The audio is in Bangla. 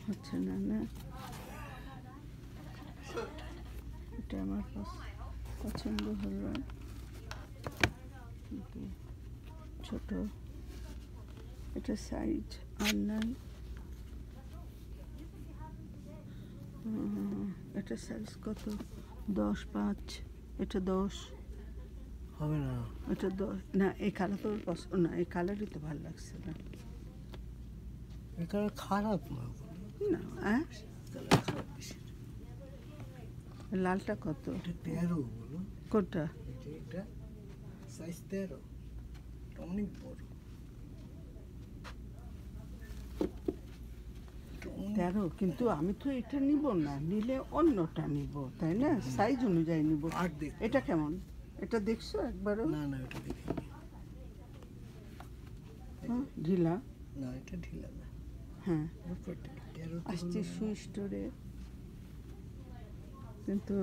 হচ্ছে না, না এটা আমার পছন্দ হলো, কিন্তু ছোট, এটা সাইজ আর নাই। এটা সাইজ কত? 10-5, এটা 10 হবে না, এটা 10 না। এই কালার তো পছন্দ না, এই কালারই তো ভালো লাগছে না। এই কালার খারাপ না, না হ্যাঁ, কালার খারাপ বেশি। লালটা কত? এটা 13 বলো। কোনটা? এটা সাইজ 13, অনেক বড়। 13, কিন্তু আমি তো এটা নিব না, নিলে অন্যটা নিব, তাই না? সাইজ অনুযায়ী নিব। আর দেখ, এটা কেমন? এটা দেখছো একবারও? না না এটা দেখিনি। ঢিলা? না এটা ঢিলা না। হ্যাঁ, 13 আসছে সুই স্টোরে, কিন্তু